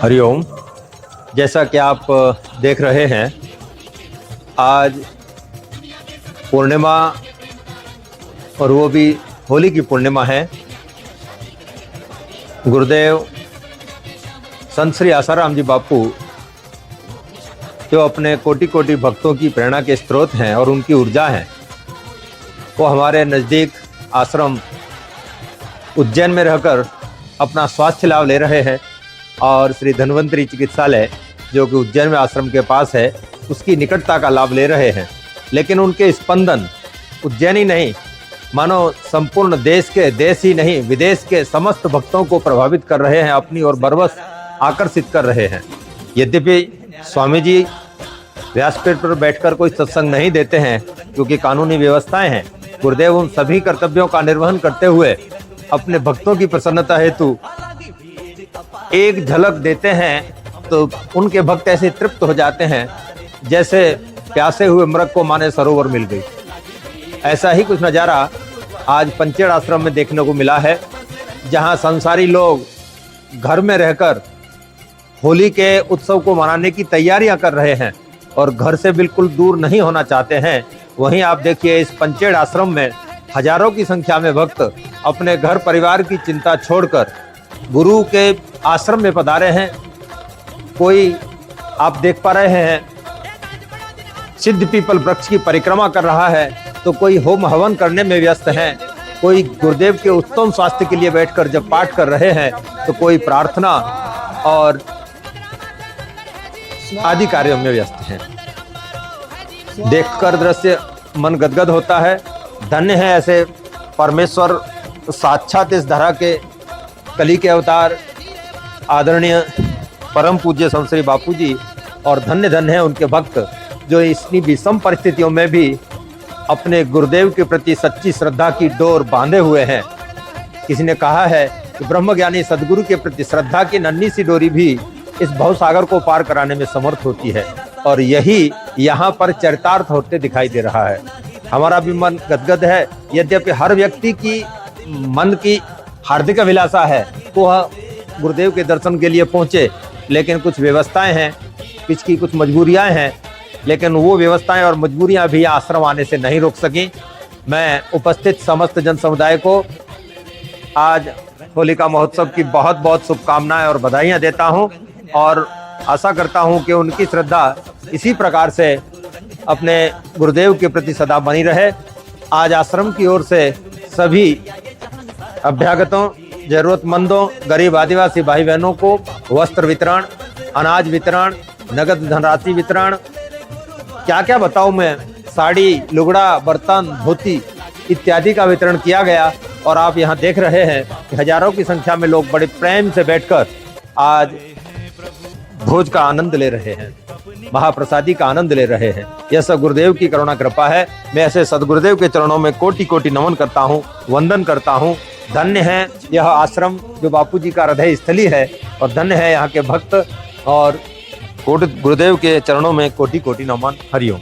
हरिओम। जैसा कि आप देख रहे हैं, आज पूर्णिमा और वो भी होली की पूर्णिमा है। गुरुदेव संत श्री आसाराम जी बापू जो अपने कोटि कोटि भक्तों की प्रेरणा के स्रोत हैं और उनकी ऊर्जा हैं, वो हमारे नज़दीक आश्रम उज्जैन में रहकर अपना स्वास्थ्य लाभ ले रहे हैं और श्री धन्वंतरी चिकित्सालय जो कि उज्जैन में आश्रम के पास है, उसकी निकटता का लाभ ले रहे हैं। लेकिन उनके स्पंदन उज्जैन ही नहीं, मानो संपूर्ण देश ही नहीं, विदेश के समस्त भक्तों को प्रभावित कर रहे हैं, अपनी ओर बरबस आकर्षित कर रहे हैं। यद्यपि स्वामी जी व्यासपीठ पर बैठकर कोई सत्संग नहीं देते हैं क्योंकि कानूनी व्यवस्थाएं हैं, गुरुदेव उन सभी कर्तव्यों का निर्वहन करते हुए अपने भक्तों की प्रसन्नता हेतु एक झलक देते हैं तो उनके भक्त ऐसे तृप्त हो जाते हैं जैसे प्यासे हुए मृग को माने सरोवर मिल गई। ऐसा ही कुछ नज़ारा आज पंचेड़ आश्रम में देखने को मिला है, जहां संसारी लोग घर में रहकर होली के उत्सव को मनाने की तैयारियां कर रहे हैं और घर से बिल्कुल दूर नहीं होना चाहते हैं। वहीं आप देखिए, इस पंचेड़ आश्रम में हजारों की संख्या में भक्त अपने घर परिवार की चिंता छोड़कर गुरु के आश्रम में पधारे हैं। कोई आप देख पा रहे हैं सिद्ध पीपल वृक्ष की परिक्रमा कर रहा है, तो कोई होम हवन करने में व्यस्त है, कोई गुरुदेव के उत्तम स्वास्थ्य के लिए बैठकर जब पाठ कर रहे हैं, तो कोई प्रार्थना और आदि कार्यों में व्यस्त हैं। देखकर दृश्य मन गदगद होता है। धन्य है ऐसे परमेश्वर साक्षात इस धरा के कली के अवतार आदरणीय परम पूज्य संत श्री बापू जी, और धन्य धन्य है उनके भक्त जो इतनी विषम परिस्थितियों में भी अपने गुरुदेव के प्रति सच्ची श्रद्धा की डोर बांधे हुए हैं। किसी ने कहा है कि ब्रह्मज्ञानी सदगुरु के प्रति श्रद्धा की नन्ही सी डोरी भी इस भवसागर को पार कराने में समर्थ होती है, और यही यहाँ पर चरितार्थ होते दिखाई दे रहा है। हमारा भी मन गदगद है। यद्यपि हर व्यक्ति की मन की हार्दिक अभिलाषा है तो वह गुरुदेव के दर्शन के लिए पहुँचे, लेकिन कुछ व्यवस्थाएं हैं, पिछकी कुछ मजबूरियां हैं, लेकिन वो व्यवस्थाएं और मजबूरियां भी आश्रम आने से नहीं रोक सकी। मैं उपस्थित समस्त जन समुदाय को आज होलिका महोत्सव की बहुत बहुत शुभकामनाएं और बधाइयां देता हूं, और आशा करता हूं कि उनकी श्रद्धा इसी प्रकार से अपने गुरुदेव के प्रति सदा बनी रहे। आज आश्रम की ओर से सभी अभ्यागतों, जरूरतमंदों, गरीब आदिवासी भाई बहनों को वस्त्र वितरण, अनाज वितरण, नगद धनराशि वितरण, क्या क्या बताऊं मैं, साड़ी, लुगड़ा, बर्तन, धोती इत्यादि का वितरण किया गया। और आप यहां देख रहे हैं कि हजारों की संख्या में लोग बड़े प्रेम से बैठकर आज भोज का आनंद ले रहे हैं, महाप्रसादी का आनंद ले रहे हैं। यह सब गुरुदेव की करुणा कृपा है। मैं ऐसे सदगुरुदेव के चरणों में कोटि कोटि नमन करता हूँ, वंदन करता हूँ। धन्य है यह आश्रम जो बापू जी का हृदय स्थली है, और धन्य है यहाँ के भक्त, और गुरुदेव के चरणों में कोटि कोटि नमन। हरिओम।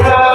Hare